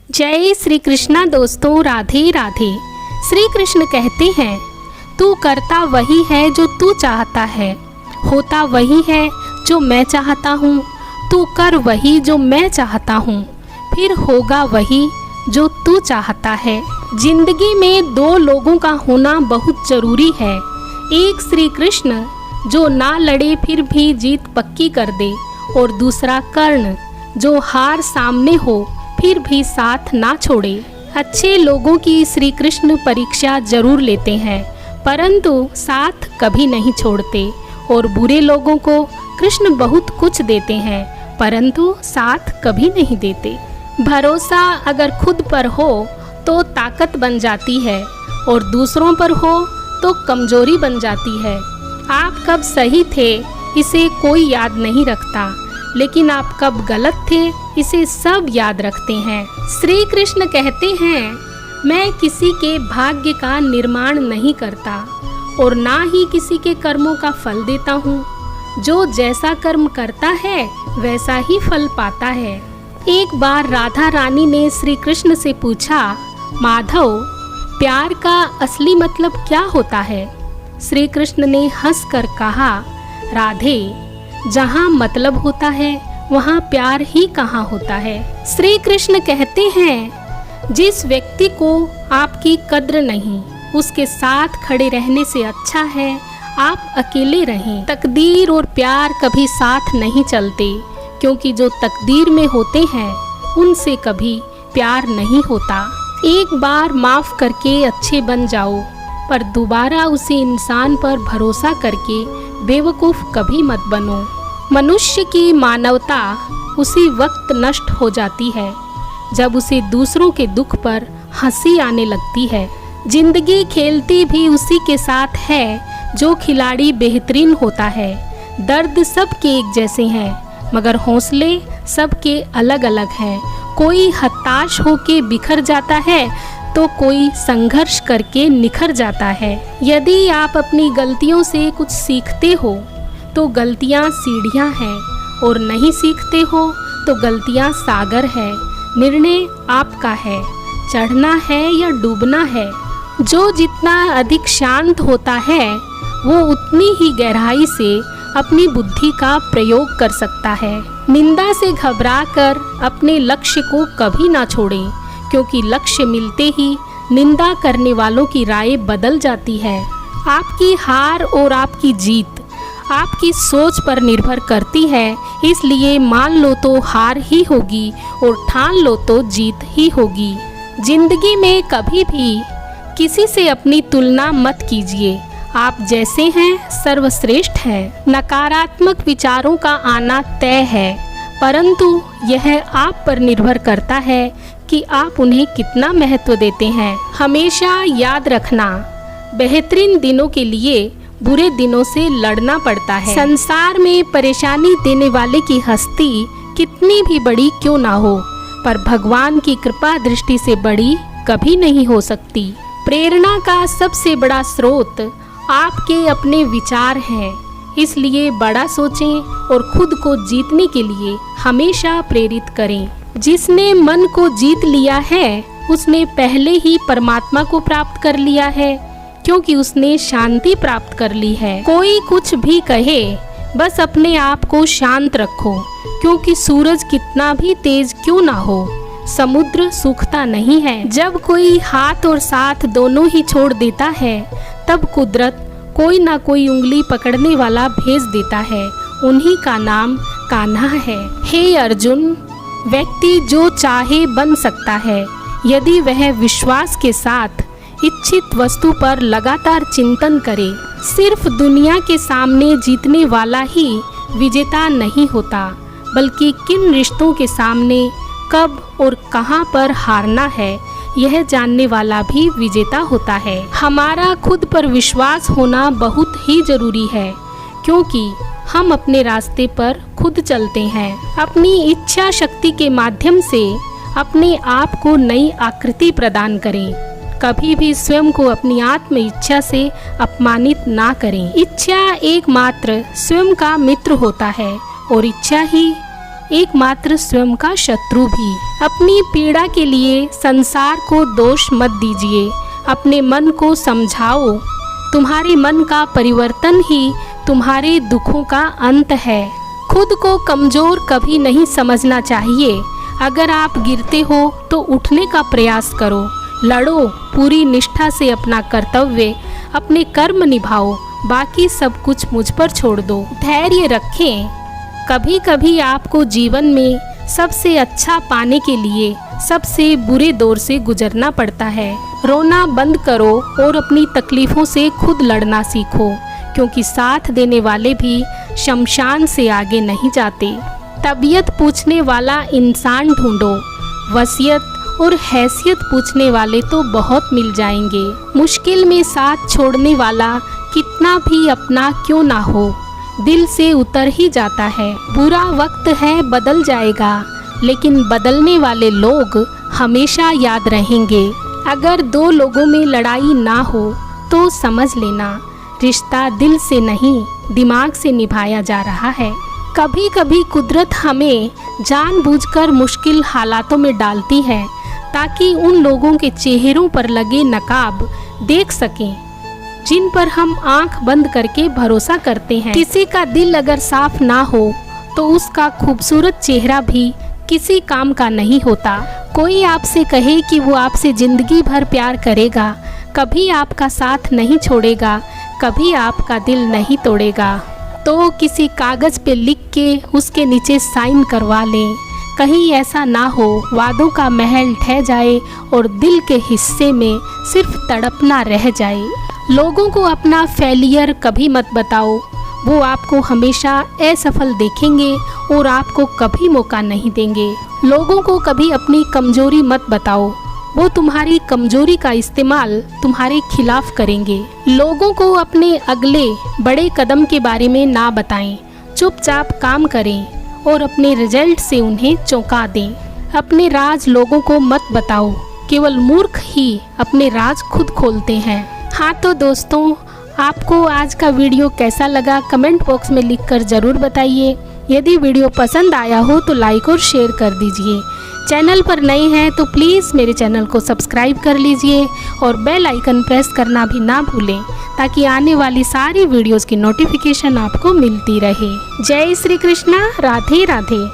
जय श्री कृष्णा दोस्तों, राधे राधे। श्री कृष्ण कहते हैं, तू करता वही है जो तू चाहता है, होता वही है जो मैं चाहता हूँ। तू कर वही जो मैं चाहता हूँ, फिर होगा वही जो तू चाहता है। जिंदगी में दो लोगों का होना बहुत जरूरी है। एक श्री कृष्ण जो ना लड़े फिर भी जीत पक्की कर दे, और दूसरा कर्ण जो हार सामने हो फिर भी साथ ना छोड़े। अच्छे लोगों की श्री कृष्ण परीक्षा जरूर लेते हैं, परंतु साथ कभी नहीं छोड़ते। और बुरे लोगों को कृष्ण बहुत कुछ देते हैं, परंतु साथ कभी नहीं देते। भरोसा अगर खुद पर हो तो ताकत बन जाती है, और दूसरों पर हो तो कमजोरी बन जाती है। आप कब सही थे इसे कोई याद नहीं रखता, लेकिन आप कब गलत थे इसे सब याद रखते हैं। श्री कृष्ण कहते हैं, मैं किसी के भाग्य का निर्माण नहीं करता और ना ही किसी के कर्मों का फल देता हूँ। जो जैसा कर्म करता है वैसा ही फल पाता है। एक बार राधा रानी ने श्री कृष्ण से पूछा, माधव, प्यार का असली मतलब क्या होता है? श्री कृष्ण ने हंसकर कहा, राधे, जहाँ मतलब होता है वहाँ प्यार ही कहाँ होता है। श्री कृष्ण कहते हैं, जिस व्यक्ति को आपकी कद्र नहीं, उसके साथ खड़े रहने से अच्छा है आप अकेले रहें। तकदीर और प्यार कभी साथ नहीं चलते, क्योंकि जो तकदीर में होते हैं उनसे कभी प्यार नहीं होता। एक बार माफ़ करके अच्छे बन जाओ, पर दोबारा उसी इंसान पर भरोसा करके बेवकूफ़ कभी मत बनो। मनुष्य की मानवता उसी वक्त नष्ट हो जाती है जब उसे दूसरों के दुख पर हंसी आने लगती है। जिंदगी खेलती भी उसी के साथ है जो खिलाड़ी बेहतरीन होता है। दर्द सबके एक जैसे हैं, मगर हौसले सबके अलग अलग हैं। कोई हताश होके बिखर जाता है तो कोई संघर्ष करके निखर जाता है। यदि आप अपनी गलतियों से कुछ सीखते हो तो गलतियाँ सीढ़ियाँ हैं, और नहीं सीखते हो तो गलतियाँ सागर है। निर्णय आपका है, चढ़ना है या डूबना है। जो जितना अधिक शांत होता है वो उतनी ही गहराई से अपनी बुद्धि का प्रयोग कर सकता है। निंदा से घबराकर अपने लक्ष्य को कभी ना छोड़ें, क्योंकि लक्ष्य मिलते ही निंदा करने वालों की राय बदल जाती है। आपकी हार और आपकी जीत आपकी सोच पर निर्भर करती है, इसलिए मान लो तो हार ही होगी और ठान लो तो जीत ही होगी। जिंदगी में कभी भी किसी से अपनी तुलना मत कीजिए। आप जैसे हैं सर्वश्रेष्ठ हैं। नकारात्मक विचारों का आना तय है, परंतु यह आप पर निर्भर करता है कि आप उन्हें कितना महत्व देते हैं। हमेशा याद रखना, बेहतरीन दिनों के लिए बुरे दिनों से लड़ना पड़ता है। संसार में परेशानी देने वाले की हस्ती कितनी भी बड़ी क्यों ना हो, पर भगवान की कृपा दृष्टि से बड़ी कभी नहीं हो सकती। प्रेरणा का सबसे बड़ा स्रोत आपके अपने विचार हैं, इसलिए बड़ा सोचें और खुद को जीतने के लिए हमेशा प्रेरित करें। जिसने मन को जीत लिया है उसने पहले ही परमात्मा को प्राप्त कर लिया है, क्योंकि उसने शांति प्राप्त कर ली है। कोई कुछ भी कहे, बस अपने आप को शांत रखो, क्योंकि सूरज कितना भी तेज क्यों ना हो, समुद्र सूखता नहीं है। जब कोई हाथ और साथ दोनों ही छोड़ देता है, तब कुदरत कोई ना कोई उंगली पकड़ने वाला भेज देता है। उन्हीं का नाम कान्हा है। हे अर्जुन, व्यक्ति जो चाहे बन सकता है, यदि वह विश्वास के साथ इच्छित वस्तु पर लगातार चिंतन करे। सिर्फ दुनिया के सामने जीतने वाला ही विजेता नहीं होता, बल्कि किन रिश्तों के सामने कब और कहां पर हारना है यह जानने वाला भी विजेता होता है। हमारा खुद पर विश्वास होना बहुत ही जरूरी है, क्योंकि हम अपने रास्ते पर खुद चलते हैं। अपनी इच्छा शक्ति के माध्यम से अपने आप को नई आकृति प्रदान करें। कभी भी स्वयं को अपनी आत्म इच्छा से अपमानित ना करें। इच्छा एकमात्र स्वयं का मित्र होता है, और इच्छा ही एकमात्र स्वयं का शत्रु भी। अपनी पीड़ा के लिए संसार को दोष मत दीजिए, अपने मन को समझाओ। तुम्हारे मन का परिवर्तन ही तुम्हारे दुखों का अंत है। खुद को कमजोर कभी नहीं समझना चाहिए। अगर आप गिरते हो तो उठने का प्रयास करो, लड़ो, पूरी निष्ठा से अपना कर्तव्य, अपने कर्म निभाओ, बाकी सब कुछ मुझ पर छोड़ दो। धैर्य रखें। कभी कभी आपको जीवन में सबसे अच्छा पाने के लिए सबसे बुरे दौर से गुजरना पड़ता है। रोना बंद करो और अपनी तकलीफ़ों से खुद लड़ना सीखो, क्योंकि साथ देने वाले भी शमशान से आगे नहीं जाते। तबीयत पूछने वाला इंसान ढूंढो, वसीयत और हैसियत पूछने वाले तो बहुत मिल जाएंगे। मुश्किल में साथ छोड़ने वाला कितना भी अपना क्यों ना हो, दिल से उतर ही जाता है। बुरा वक्त है, बदल जाएगा, लेकिन बदलने वाले लोग हमेशा याद रहेंगे। अगर दो लोगों में लड़ाई ना हो तो समझ लेना रिश्ता दिल से नहीं दिमाग से निभाया जा रहा है। कभी कभी कुदरत हमें जानबूझकर मुश्किल हालातों में डालती है ताकि उन लोगों के चेहरों पर लगे नकाब देख सकें जिन पर हम आंख बंद करके भरोसा करते हैं। किसी का दिल अगर साफ ना हो तो उसका खूबसूरत चेहरा भी किसी काम का नहीं होता। कोई आपसे कहे कि वो आपसे जिंदगी भर प्यार करेगा, कभी आपका साथ नहीं छोड़ेगा, कभी आपका दिल नहीं तोड़ेगा, तो किसी कागज़ पे लिख के उसके नीचे साइन करवा लें। कहीं ऐसा ना हो वादों का महल ढह जाए और दिल के हिस्से में सिर्फ तड़पना रह जाए। लोगों को अपना फेलियर कभी मत बताओ, वो आपको हमेशा असफल देखेंगे और आपको कभी मौका नहीं देंगे। लोगों को कभी अपनी कमजोरी मत बताओ, वो तुम्हारी कमजोरी का इस्तेमाल तुम्हारे खिलाफ करेंगे। लोगों को अपने अगले बड़े कदम के बारे में ना बताएं, चुपचाप काम करें और अपने रिजल्ट से उन्हें चौंका दें। अपने राज लोगों को मत बताओ, केवल मूर्ख ही अपने राज खुद खोलते हैं। हाँ तो दोस्तों, आपको आज का वीडियो कैसा लगा कमेंट बॉक्स में लिखकर ज़रूर बताइए। यदि वीडियो पसंद आया हो तो लाइक और शेयर कर दीजिए। चैनल पर नए हैं तो प्लीज़ मेरे चैनल को सब्सक्राइब कर लीजिए और बेल आइकन प्रेस करना भी ना भूलें, ताकि आने वाली सारी वीडियोज़ की नोटिफिकेशन आपको मिलती रहे। जय श्री कृष्णा, राधे राधे।